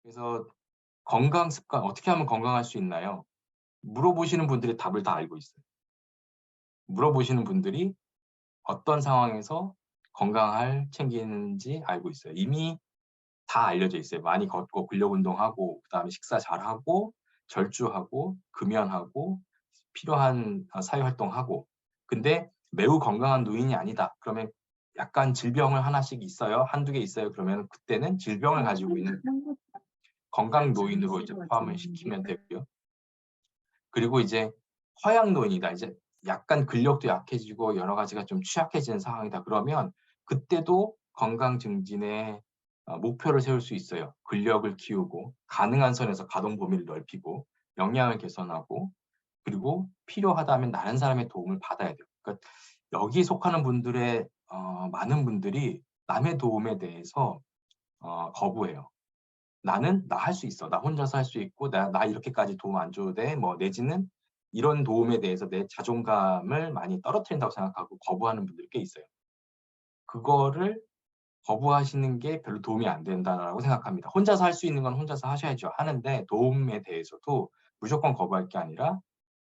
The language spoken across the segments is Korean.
그래서 건강 습관 어떻게 하면 건강할 수 있나요? 물어보시는 분들이 답을 다 알고 있어요. 물어보시는 분들이 어떤 상황에서 건강을 챙기는지 알고 있어요. 이미 다 알려져 있어요. 많이 걷고 근력 운동하고 그다음에 식사 잘하고 절주하고 금연하고 필요한 사회 활동하고. 근데 매우 건강한 노인이 아니다. 그러면 약간 질병을 하나씩 있어요. 한두 개 있어요. 그러면 그때는 질병을 가지고 있는 건강 노인으로 이제 포함을 시키면 되고요. 그리고 이제 허약 노인이다. 이제 약간 근력도 약해지고 여러 가지가 좀 취약해지는 상황이다. 그러면 그때도 건강 증진에 목표를 세울 수 있어요. 근력을 키우고 가능한 선에서 가동 범위를 넓히고 영양을 개선하고 그리고 필요하다면 다른 사람의 도움을 받아야 돼요. 그러니까 여기에 속하는 분들의 많은 분들이 남의 도움에 대해서 거부해요. 나는 나 할 수 있어. 나 혼자서 할 수 있고 나 이렇게까지 도움 안 줘도 돼. 뭐 내지는 이런 도움에 대해서 내 자존감을 많이 떨어뜨린다고 생각하고 거부하는 분들이 꽤 있어요. 그거를 거부하시는 게 별로 도움이 안 된다라고 생각합니다. 혼자서 할 수 있는 건 혼자서 하셔야죠. 하는데 도움에 대해서도 무조건 거부할 게 아니라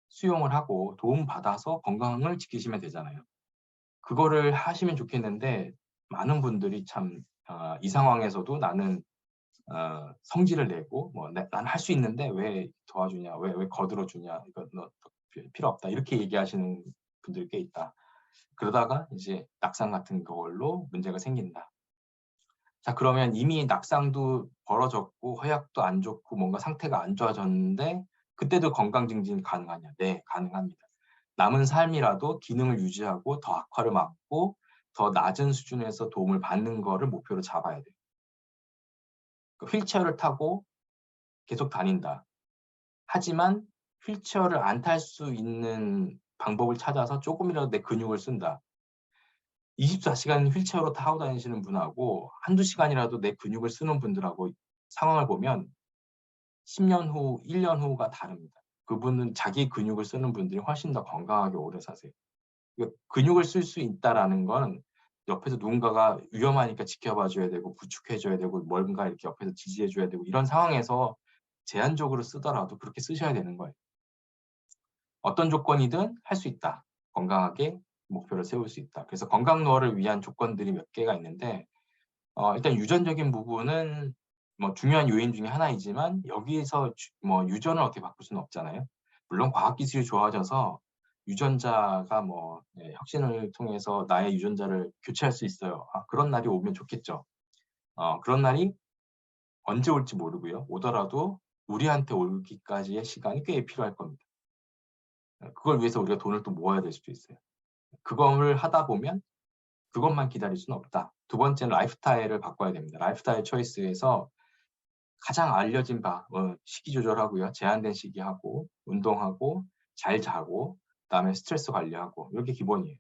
수용을 하고 도움받아서 건강을 지키시면 되잖아요. 그거를 하시면 좋겠는데 많은 분들이 참 이 상황에서도 나는 성질을 내고 뭐 "난 할 수 있는데 왜 도와주냐. 왜 거들어 주냐. 이거 너 필요 없다." 이렇게 얘기하시는 분들이 꽤 있다. 그러다가 이제 낙상 같은 걸로 문제가 생긴다. 자 그러면 이미 낙상도 벌어졌고 허약도 안 좋고 뭔가 상태가 안 좋아졌는데 그때도 건강 증진이 가능하냐? 네, 가능합니다. 남은 삶이라도 기능을 유지하고 더 악화를 막고 더 낮은 수준에서 도움을 받는 거를 목표로 잡아야 돼요. 그 휠체어를 타고 계속 다닌다. 하지만 휠체어를 안 탈 수 있는 방법을 찾아서 쪼끔이라도 내 근육을 쓴다. 24시간 휠체어로 타고 다니시는 분하고 한두 시간이라도 내 근육을 쓰는 분들하고 상황을 보면 10년 후, 1년 후가 다릅니다. 그분은 자기 근육을 쓰는 분들이 훨씬 더 건강하게 오래 사세요. 근육을 쓸 수 있다라는 건 옆에서 누군가가 위험하니까 지켜봐 줘야 되고 부축해 줘야 되고 뭔가 이렇게 옆에서 지지해 줘야 되고 이런 상황에서 제한적으로 쓰더라도 그렇게 쓰셔야 되는 거예요. 어떤 조건이든 할 수 있다. 건강하게 목표를 세울 수 있다. 그래서 건강 노화를 위한 조건들이 몇 개가 있는데 일단 유전적인 부분은 뭐 중요한 요인 중에 하나이지만 여기에서 뭐 유전을 어떻게 바꿀 수는 없잖아요. 물론 과학 기술이 좋아져서 유전자가 뭐 혁신을 통해서 나의 유전자를 교체할 수 있어요. 그런 날이 오면 좋겠죠. 그런 날이 언제 올지 모르고요. 오더라도 우리한테 오기까지의 시간이 꽤 필요할 겁니다. 그걸 위해서 우리가 돈을 또 모아야 될 수도 있어요. 그거를 하다 보면 그것만 기다릴 수는 없다. 두 번째는 라이프스타일을 바꿔야 됩니다. 라이프스타일 초이스에서 가장 알려진 바 식이 조절하고요. 제한된 식이하고 운동하고 잘 자고 그다음에 스트레스 관리하고 이게 기본이에요.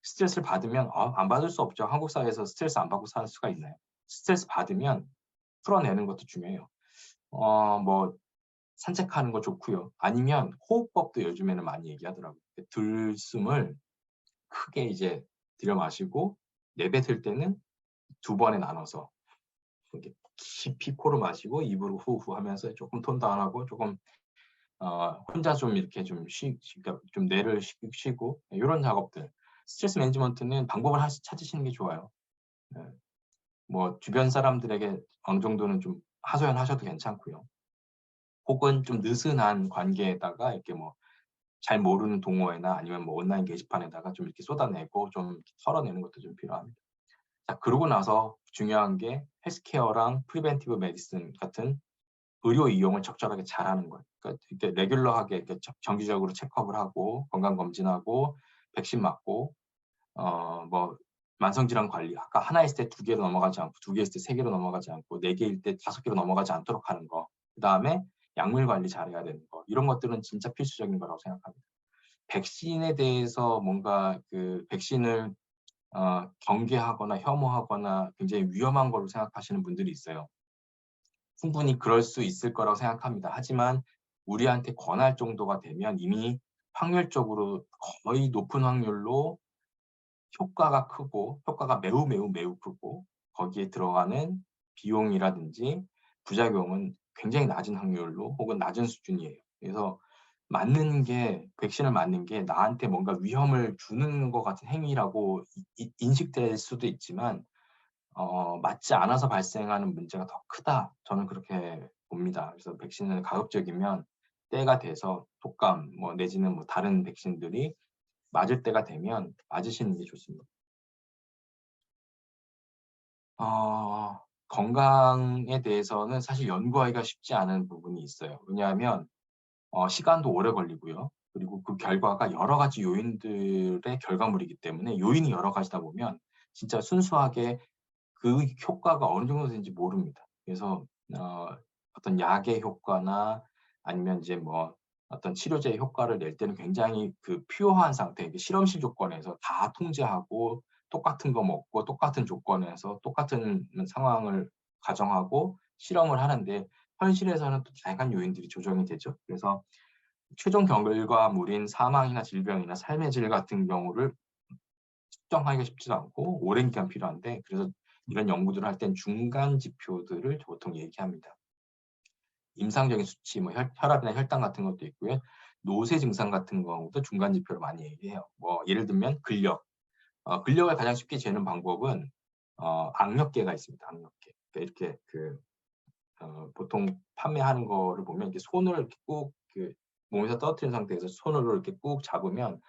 스트레스를 받으면 안 받을 수 없죠. 한국 사회에서 스트레스 안 받고 살 수가 있나요? 스트레스 받으면 풀어내는 것도 중요해요. 뭐 산책하는 거 좋고요. 아니면 호흡법도 요즘에는 많이 얘기하더라고요. 들숨을 크게 이제 들여 마시고 내뱉을 때는 두 번에 나눠서 이렇게 깊이 코로 마시고 입으로 후후 하면서 조금 톤 다운하고 조금 혼자 좀 이렇게 그러니까 좀 뇌를 쉬고 요런 작업들. 스트레스 매니지먼트는 방법을 찾으시는 게 좋아요. 예. 뭐 주변 사람들에게 어느 정도는 좀 하소연하셔도 괜찮고요. 혹은 좀 느슨한 관계에다가 이렇게 뭐 잘 모르는 동호회나 아니면 뭐 온라인 게시판에다가 좀 이렇게 쏟아내고 좀 털어내는 것도 좀 필요합니다. 자 그러고 나서 중요한 게 헬스케어랑 프리벤티브 메디슨 같은 의료 이용을 적절하게 잘하는 거예요. 그러니까 이렇게 레귤러하게 이렇게 정기적으로 체크업을 하고 건강 검진하고 백신 맞고 뭐 만성 질환 관리 아까 하나 있을 때 두 개로 넘어가지 않고 두 개 있을 때 세 개로 넘어가지 않고 네 개일 때 다섯 개로 넘어가지 않도록 하는 거. 그다음에 약물 관리 잘해야 되는 거. 이런 것들은 진짜 필수적인 거라고 생각합니다. 백신에 대해서 뭔가 그 백신을 경계하거나 혐오하거나 굉장히 위험한 걸로 생각하시는 분들이 있어요. 충분히 그럴 수 있을 거라고 생각합니다. 하지만 우리한테 권할 정도가 되면 이미 확률적으로 거의 높은 확률로 효과가 크고 효과가 매우 크고 거기에 들어가는 비용이라든지 부작용은 굉장히 낮은 확률로 혹은 낮은 수준이에요. 그래서 백신을 맞는 게 나한테 뭔가 위험을 주는 것 같은 행위라고 인식될 수도 있지만 맞지 않아서 발생하는 문제가 더 크다. 저는 그렇게 봅니다. 그래서 백신을 가급적이면 때가 돼서 독감 내지는 다른 백신들이 맞을 때가 되면 맞으시는 게 좋습니다. 건강에 대해서는 사실 연구하기가 쉽지 않은 부분이 있어요. 왜냐하면 시간도 오래 걸리고요. 그리고 그 결과가 여러 가지 요인들의 결과물이기 때문에 요인이 여러 가지다 보면 진짜 순수하게 그 효과가 어느 정도 되는지 모릅니다. 그래서 어떤 약의 효과나 아니면 이제 어떤 치료제의 효과를 낼 때는 굉장히 그 퓨어한 상태, 실험실 조건에서 다 통제하고 똑같은 거 먹고 똑같은 조건에서 똑같은 상황을 가정하고 실험을 하는데 현실에서는 또 다양한 요인들이 조정이 되죠. 그래서 최종 결과물인 사망이나 질병이나 삶의 질 같은 경우를 측정하기가 쉽지도 않고 오랜 기간 필요한데 그래서 이런 연구들을 할 땐 중간 지표들을 보통 얘기합니다. 임상적인 수치, 혈압이나 혈당 같은 것도 있고요. 노쇠 증상 같은 경우도 중간 지표를 많이 얘기해요. 예를 들면 근력. 근력을 가장 쉽게 재는 방법은 악력계가 있습니다. 악력계. 그러니까 이렇게 보통 판매하는 거를 보면 이렇게 손을 이렇게 꾹 몸에서 떨어뜨린 상태에서 손으로 이렇게 꾹 잡으면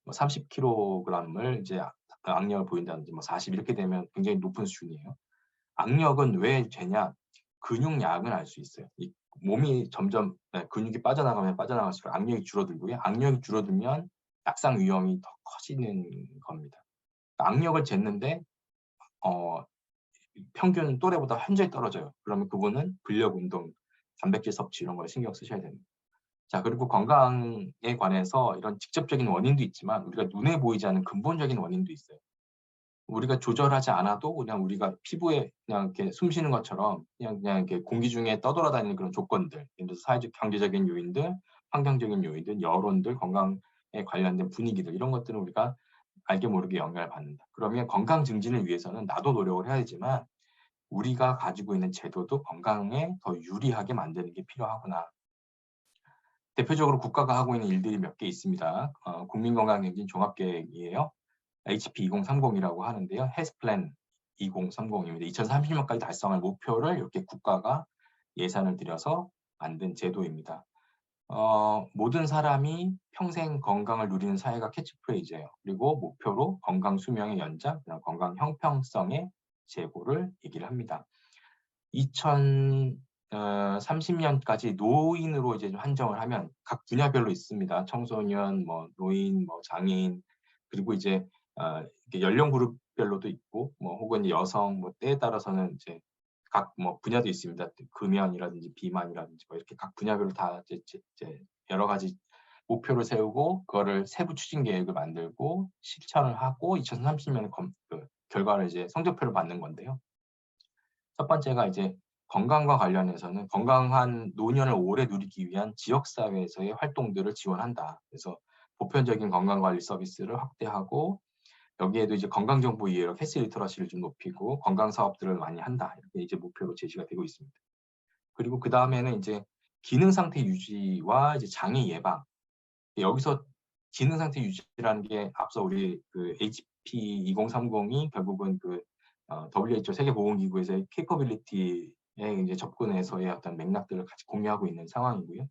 30kg을 이제 악력을 보인다든지 40 이렇게 되면 굉장히 높은 수준이에요. 악력은 왜 재냐? 근육량을 알 수 있어요. 이 몸이 점점 근육이 빠져나가면 빠져나갈수록 악력이 줄어들고요. 악력이 줄어들면 낙상 위험이 더 커지는 겁니다. 악력을 쟀는데 평균 또래보다 현저히 떨어져요. 그러면 그분은 근력 운동, 단백질 섭취 이런 걸 신경 쓰셔야 됩니다. 자, 그리고 건강에 관해서 이런 직접적인 원인도 있지만 우리가 눈에 보이지 않는 근본적인 원인도 있어요. 우리가 조절하지 않아도 그냥 우리가 피부에 그냥 이렇게 숨 쉬는 것처럼 그냥 이렇게 공기 중에 떠돌아다니는 그런 조건들, 예를 들어서 사회적 경제적인 요인들, 환경적인 요인들, 여론들, 건강에 관련된 분위기들 이런 것들은 우리가 알게 모르게 영향을 받는다. 그러면 건강 증진을 위해서는 나도 노력을 해야 되지만 우리가 가지고 있는 제도도 건강에 더 유리하게 만드는 게 필요하구나. 대표적으로 국가가 하고 있는 일들이 몇 개 있습니다. 국민건강증진 종합계획이에요. HP 2030이라고 하는데요. 헬스플랜 2030입니다. 2030년까지 달성할 목표를 이렇게 국가가 예산을 들여서 만든 제도입니다. 모든 사람이 평생 건강을 누리는 사회가 캐치프레이즈예요. 그리고 목표로 건강 수명의 연장, 건강 형평성의 제고를 얘기를 합니다. 2030년까지 노인으로 이제 한정을 하면 각 분야별로 있습니다. 청소년, 노인, 장애인, 그리고 이제 연령 그룹별로도 있고, 혹은 여성, 때에 따라서는 이제 각 분야도 있습니다. 금연이라든지 비만이라든지 이렇게 각 분야별로 다 이제 여러 가지 목표를 세우고 그거를 세부 추진 계획을 만들고 실천을 하고 2030년에 결과를 이제 성적표를 받는 건데요. 첫 번째가 이제 건강과 관련해서는 건강한 노년을 오래 누리기 위한 지역사회에서의 활동들을 지원한다. 그래서 보편적인 건강관리 서비스를 확대하고 여기에도 이제 건강정보 이해력, 헬스 리터러시를 좀 높이고 건강 사업들을 많이 한다. 이렇게 이제 목표로 제시가 되고 있습니다. 그리고 그 다음에는 이제 기능 상태 유지와 이제 장애 예방. 여기서 기능 상태 유지라는 게 앞서 우리 그 HP 2030이 결국은 WHO 세계보건기구에서의 케이퍼빌리티에 이제 접근해서의 어떤 맥락들을 같이 공유하고 있는 상황이고요.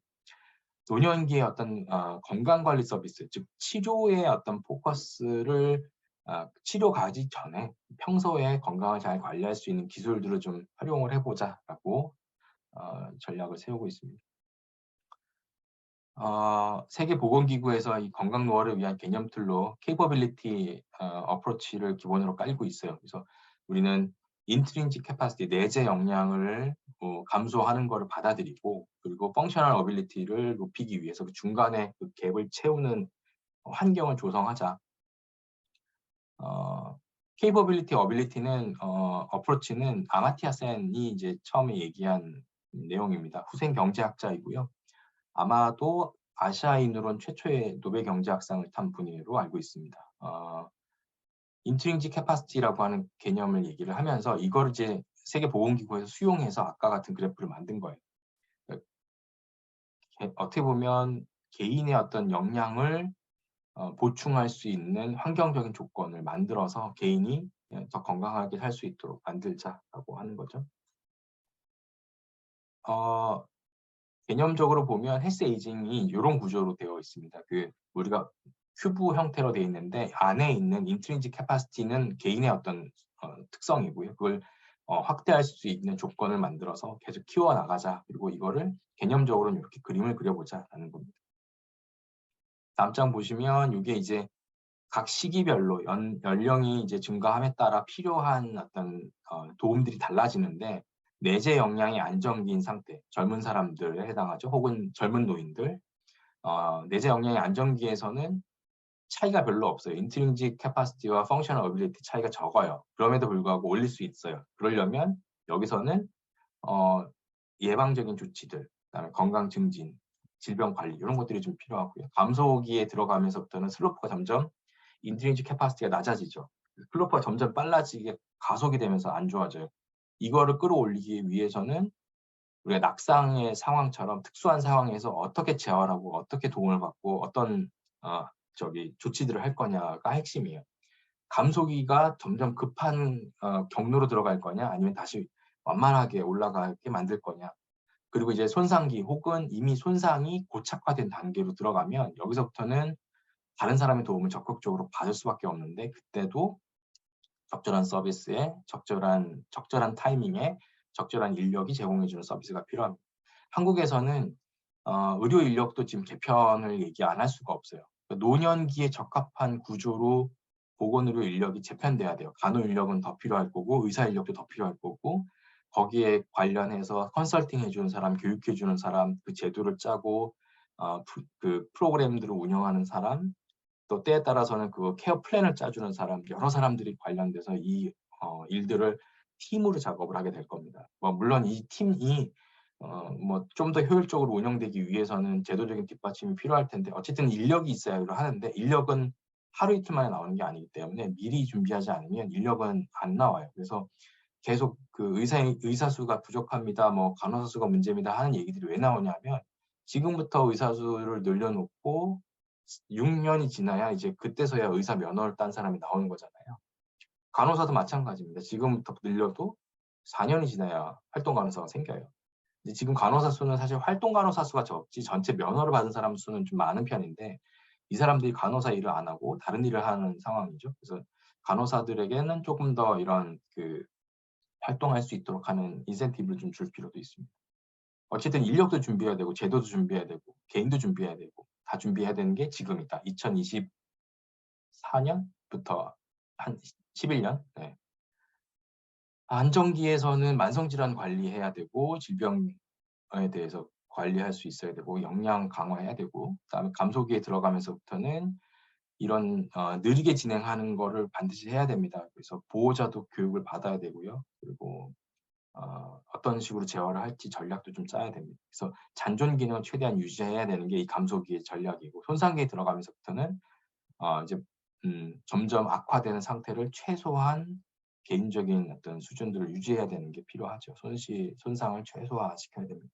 노년기의 어떤 건강관리 서비스, 즉 치료의 어떤 포커스를 치료 가기 전에 평소에 건강을 잘 관리할 수 있는 기술들을 좀 활용을 해보자라고 전략을 세우고 있습니다. 세계보건기구에서 이 건강 노화를 위한 개념 틀로 케이퍼빌리티 어프로치를 기본으로 깔고 있어요. 그래서 우리는 인트린직 캐파시티, 내재 역량을 감소하는 것을 받아들이고 그리고 펑셔널 어빌리티를 높이기 위해서 그 중간에 그 갭을 채우는 환경을 조성하자. 케이퍼빌리티 어빌리티는 어프로치는 아마티아 센이 이제 처음에 얘기한 내용입니다. 후생 경제학자이고요. 아마도 아시아인으론 최초의 노벨 경제학상을 탄 분으로 알고 있습니다. 인트린직 캐파시티라고 하는 개념을 얘기를 하면서 이걸 이제 세계보건기구에서 수용해서 아까 같은 그래프를 만든 거예요. 어떻게 보면 개인의 어떤 역량을 보충할 수 있는 환경적인 조건을 만들어서 개인이 더 건강하게 살 수 있도록 만들자라고 하는 거죠. 어 개념적으로 보면 헬스 에이징이 요런 구조로 되어 있습니다. 우리가 큐브 형태로 되어 있는데 안에 있는 인트린식 캐파시티는 개인의 어떤 특성이고요. 그걸 확대할 수 있는 조건을 만들어서 계속 키워 나가자. 그리고 이거를 개념적으로는 이렇게 그림을 그려보자라는 겁니다. 다음 장 보시면 이게 이제 각 시기별로 연령이 이제 증가함에 따라 필요한 어떤 도움들이 달라지는데 내재 역량이 안정기인 상태, 젊은 사람들에 해당하죠. 혹은 젊은 노인들. 내재 역량이 안정기에서는 차이가 별로 없어요. 인트린식 캐파시티와 펑셔널 어빌리티 차이가 적어요. 그럼에도 불구하고 올릴 수 있어요. 그러려면 여기서는 예방적인 조치들, 그다음에 건강 증진, 질병 관리 이런 것들이 좀 필요하고요. 감소기에 들어가면서부터는 슬로프가 점점 인트린식 캐파시티가 낮아지죠. 슬로프가 점점 빨라지게 가속이 되면서 안 좋아져요. 이거를 끌어올리기 위해서는 우리가 낙상의 상황처럼 특수한 상황에서 어떻게 재활하고 어떻게 도움을 받고 어떤 조치들을 할 거냐가 핵심이에요. 감소기가 점점 급한 경로로 들어갈 거냐 아니면 다시 완만하게 올라가게 만들 거냐. 그리고 이제 손상기 혹은 이미 손상이 고착화된 단계로 들어가면 여기서부터는 다른 사람의 도움을 적극적으로 받을 수밖에 없는데 그때도 적절한 서비스에 적절한 타이밍에 적절한 인력이 제공해주는 서비스가 필요합니다. 한국에서는 의료 인력도 지금 개편을 얘기 안 할 수가 없어요. 노년기에 적합한 구조로 보건의료 인력이 재편돼야 돼요. 간호 인력은 더 필요할 거고 의사 인력도 더 필요할 거고 거기에 관련해서 컨설팅 해주는 사람, 교육해주는 사람, 그 제도를 짜고 그 프로그램들을 운영하는 사람, 또 때에 따라서는 그 케어 플랜을 짜주는 사람, 여러 사람들이 관련돼서 이 일들을 팀으로 작업을 하게 될 겁니다. 물론 이 팀이 좀 더 효율적으로 운영되기 위해서는 제도적인 뒷받침이 필요할 텐데 어쨌든 인력이 있어야 이걸 하는데 인력은 하루 이틀 만에 나오는 게 아니기 때문에 미리 준비하지 않으면 인력은 안 나와요. 그래서 계속 그 의사 수가 부족합니다. 간호사 수가 문제입니다. 하는 얘기들이 왜 나오냐면 지금부터 의사 수를 늘려놓고 6년이 지나야 이제 그때서야 의사 면허를 딴 사람이 나오는 거잖아요. 간호사도 마찬가지입니다. 지금부터 늘려도 4년이 지나야 활동 간호사가 생겨요. 지금 간호사 수는 사실 활동 간호사 수가 적지 전체 면허를 받은 사람 수는 좀 많은 편인데 이 사람들이 간호사 일을 안 하고 다른 일을 하는 상황이죠. 그래서 간호사들에게는 조금 더 이런 활동할 수 있도록 하는 인센티브를 좀 줄 필요도 있습니다. 어쨌든 인력도 준비해야 되고 제도도 준비해야 되고 개인도 준비해야 되고 다 준비해야 되는 게 지금이다. 2024년부터 한 11년. 네. 안정기에서는 만성질환 관리해야 되고 질병에 대해서 관리할 수 있어야 되고 역량 강화해야 되고 그다음에 감소기에 들어가면서부터는 이런 느리게 진행하는 거를 반드시 해야 됩니다. 그래서 보호자도 교육을 받아야 되고요. 그리고 어떤 식으로 재활을 할지 전략도 좀 짜야 됩니다. 그래서 잔존 기능을 최대한 유지해야 되는 게 이 감소기의 전략이고 손상기에 들어가면서부터는 이제 점점 악화되는 상태를 최소한 개인적인 어떤 수준들을 유지해야 되는 게 필요하죠. 손상을 최소화시켜야 됩니다.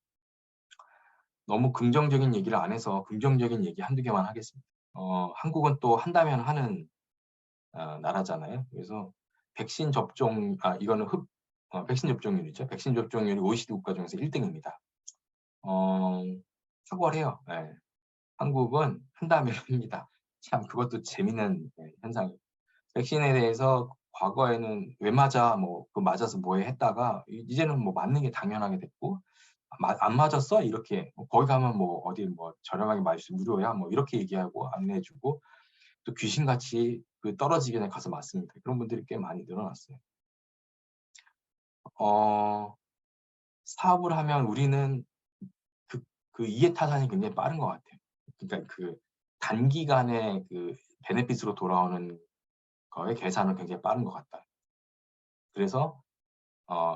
너무 긍정적인 얘기를 안 해서 긍정적인 얘기 한두 개만 하겠습니다. 한국은 또 한다면 하는 나라잖아요. 그래서 백신 접종, 이거는 백신 접종률이죠. 백신 접종률이 OECD 국가 중에서 1등입니다. 탁월해요. 네. 한국은 한다면 합니다. 참 그것도 재미있는 현상이에요. 백신에 대해서 과거에는 왜 맞아, 그 맞아서 뭐해 했다가 이제는 맞는 게 당연하게 됐고 안 맞았어? 이렇게 거기 가면 어디 저렴하게 맞을 수 무료야? 이렇게 얘기하고 안내해주고 또 귀신같이 떨어지기 전에 가서 맞습니다. 그런 분들이 꽤 많이 늘어났어요. 사업을 하면 우리는 그 이해타산이 굉장히 빠른 것 같아요. 그러니까 단기간에 베네핏으로 돌아오는 거의 계산은 굉장히 빠른 것 같다. 그래서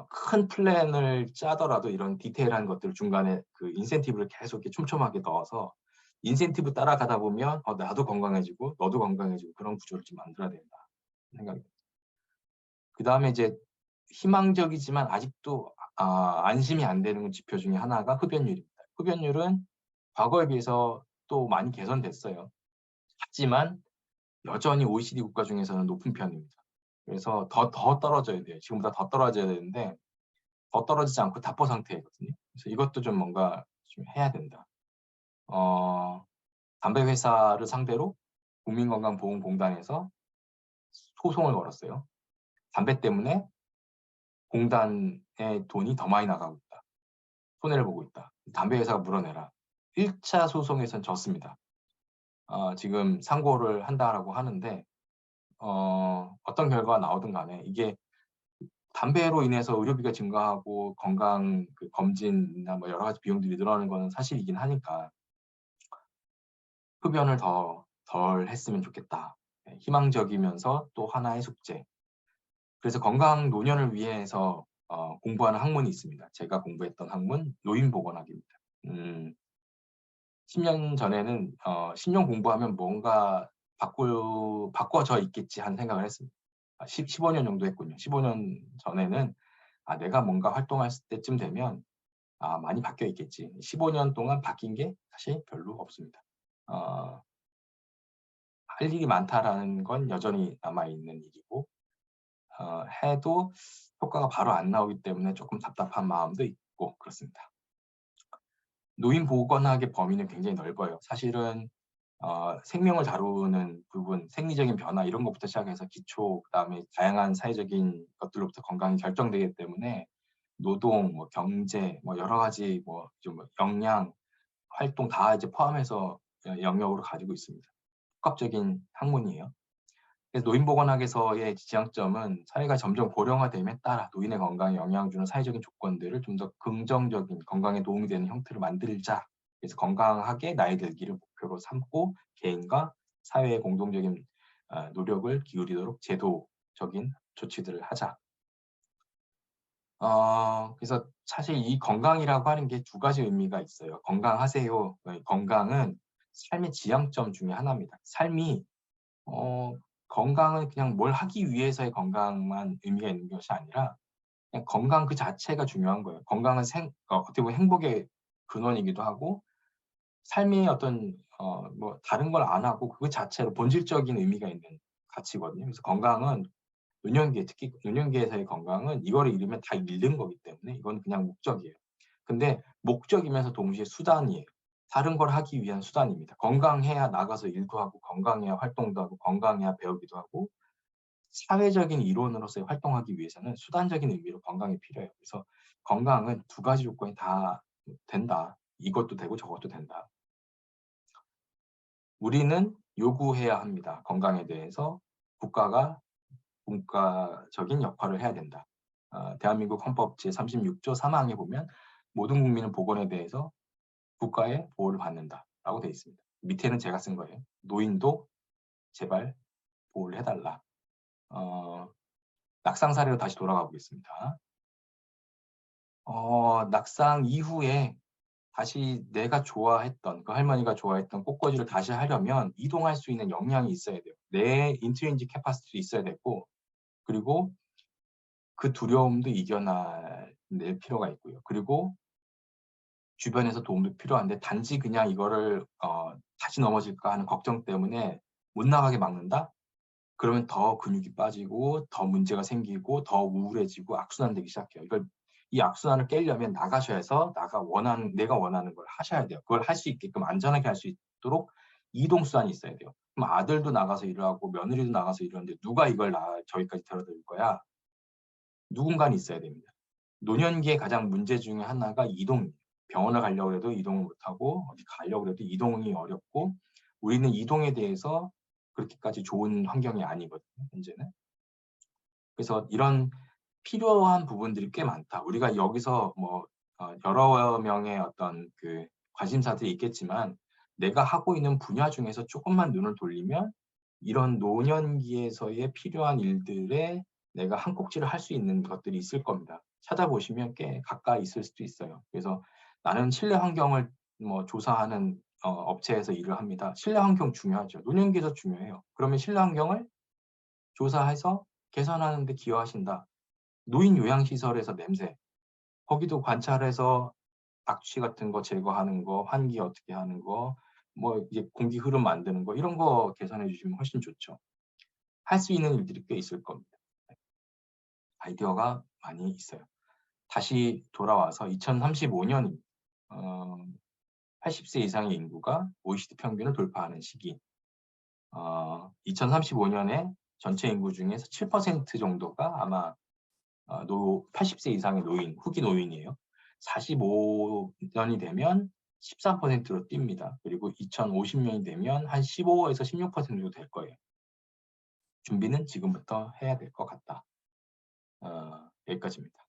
큰 플랜을 짜더라도 이런 디테일한 것들 중간에 인센티브를 계속 이렇게 촘촘하게 넣어서 인센티브 따라가다 보면 나도 건강해지고 너도 건강해지고 그런 구조를 좀 만들어야 된다 생각입니다. 그 다음에 이제 희망적이지만 아직도 안심이 안 되는 지표 중에 하나가 흡연율입니다. 흡연율은 과거에 비해서 또 많이 개선됐어요. 하지만 여전히 OECD 국가 중에서는 높은 편입니다. 그래서 더 떨어져야 돼요. 지금보다 더 떨어져야 되는데 더 떨어지지 않고 답보 상태거든요. 그래서 이것도 좀 뭔가 좀 해야 된다. 담배 회사를 상대로 국민건강보험공단에서 소송을 걸었어요. 담배 때문에 공단의 돈이 더 많이 나가고 있다. 손해를 보고 있다. 담배 회사가 물어내라. 1차 소송에선 졌습니다. 지금 상고를 한다라고 하는데 어떤 결과가 나오든 간에 이게 담배로 인해서 의료비가 증가하고 건강 그 검진이나 뭐 여러 가지 비용들이 늘어나는 거는 사실이긴 하니까 흡연을 덜 했으면 좋겠다. 희망적이면서 또 하나의 숙제. 그래서 건강 노년을 위해서 공부하는 학문이 있습니다. 제가 공부했던 학문 노인보건학입니다. 10년 전에는 10년 공부하면 뭔가 바꿔져 있겠지 하는 생각을 했습니다. 15년 정도 했군요. 15년 전에는 내가 뭔가 활동할 때쯤 되면 많이 바뀌어 있겠지. 15년 동안 바뀐 게 사실 별로 없습니다. 할 일이 많다라는 건 여전히 남아있는 일이고 해도 효과가 바로 안 나오기 때문에 조금 답답한 마음도 있고 그렇습니다. 노인보건학의 범위는 굉장히 넓어요. 사실은 생명을 다루는 부분, 생리적인 변화 이런 것부터 시작해서 기초, 그다음에 다양한 사회적인 것들로부터 건강이 결정되기 때문에 노동, 뭐 경제, 뭐 여러 가지 좀 역량, 활동 다 이제 포함해서 영역으로 가지고 있습니다. 복합적인 학문이에요. 그래서 노인보건학에서의 지향점은 사회가 점점 고령화됨에 따라 노인의 건강에 영향을 주는 사회적인 조건들을 좀 더 긍정적인 건강에 도움이 되는 형태로 만들자. 그래서 건강하게 나이 들기를 목표로 삼고 개인과 사회의 공동적인 노력을 기울이도록 제도적인 조치들을 하자. 그래서 사실 이 건강이라고 하는 게 두 가지 의미가 있어요. 건강하세요. 건강은 삶의 지향점 중에 하나입니다. 삶이 건강은 그냥 뭘 하기 위해서의 건강만 의미가 있는 것이 아니라 그냥 건강 그 자체가 중요한 거예요. 건강은 어떻게 보면 행복의 근원이기도 하고 삶의 어떤 뭐 다른 걸 안 하고 그 자체로 본질적인 의미가 있는 가치거든요. 그래서 건강은 노년기, 특히 노년기에서의 건강은 이거를 잃으면 다 잃는 거기 때문에 이건 그냥 목적이에요. 근데 목적이면서 동시에 수단이에요. 다른 걸 하기 위한 수단입니다. 건강해야 나가서 일도 하고 건강해야 활동도 하고 건강해야 배우기도 하고 사회적인 이론으로서의 활동하기 위해서는 수단적인 의미로 건강이 필요해요. 그래서 건강은 두 가지 조건이 다 된다. 이것도 되고 저것도 된다. 우리는 요구해야 합니다. 건강에 대해서 국가가 국가적인 역할을 해야 된다. 대한민국 헌법 제36조 3항에 보면 모든 국민은 보건에 대해서 국가의 보호를 받는다라고 되어 있습니다. 밑에는 제가 쓴 거예요. 노인도 제발 보호를 해달라. 낙상 사례로 다시 돌아가 보겠습니다. 낙상 이후에 다시 내가 좋아했던 그 할머니가 좋아했던 꽃꽂이를 다시 하려면 이동할 수 있는 역량이 있어야 돼요. 내 인트린직 캐파시티도 있어야 되고 그리고 그 두려움도 이겨낼 필요가 있고요. 그리고 주변에서 도움도 필요한데 단지 그냥 이거를 다시 넘어질까 하는 걱정 때문에 못 나가게 막는다? 그러면 더 근육이 빠지고 더 문제가 생기고 더 우울해지고 악순환되기 시작해요. 이 악순환을 깨려면 나가셔야 해서 내가 원하는 걸 하셔야 돼요. 그걸 할 수 있게끔 안전하게 할 수 있도록 이동수단이 있어야 돼요. 그럼 아들도 나가서 일을 하고 며느리도 나가서 일하는데 누가 이걸 저기까지 데려다 줄 거야? 누군가는 있어야 됩니다. 노년기의 가장 문제 중에 하나가 이동입니다. 병원을 가려고 해도 이동을 못하고 어디 가려고 해도 이동이 어렵고 우리는 이동에 대해서 그렇게까지 좋은 환경이 아니거든요. 현재는. 그래서 이런 필요한 부분들이 꽤 많다. 우리가 여기서 여러 명의 어떤 그 관심사들이 있겠지만 내가 하고 있는 분야 중에서 조금만 눈을 돌리면 이런 노년기에서의 필요한 일들에 내가 한 꼭지를 할 수 있는 것들이 있을 겁니다. 찾아보시면 꽤 가까이 있을 수도 있어요. 그래서 나는 실내 환경을 조사하는 업체에서 일을 합니다. 실내 환경 중요하죠. 노년기에서 중요해요. 그러면 실내 환경을 조사해서 개선하는 데 기여하신다. 노인 요양시설에서 냄새. 거기도 관찰해서 악취 같은 거 제거하는 거, 환기 어떻게 하는 거, 뭐 이제 공기 흐름 만드는 거 이런 거 개선해 주시면 훨씬 좋죠. 할 수 있는 일들이 꽤 있을 겁니다. 아이디어가 많이 있어요. 다시 돌아와서 2035년 80세 이상의 인구가 OECD 평균을 돌파하는 시기. 2035년에 전체 인구 중에서 7% 정도가 아마 80세 이상의 노인, 후기 노인이에요. 45년이 되면 13%로 뜁니다. 그리고 2050년이 되면 한 15에서 16%도 될 거예요. 준비는 지금부터 해야 될 것 같다. 여기까지입니다.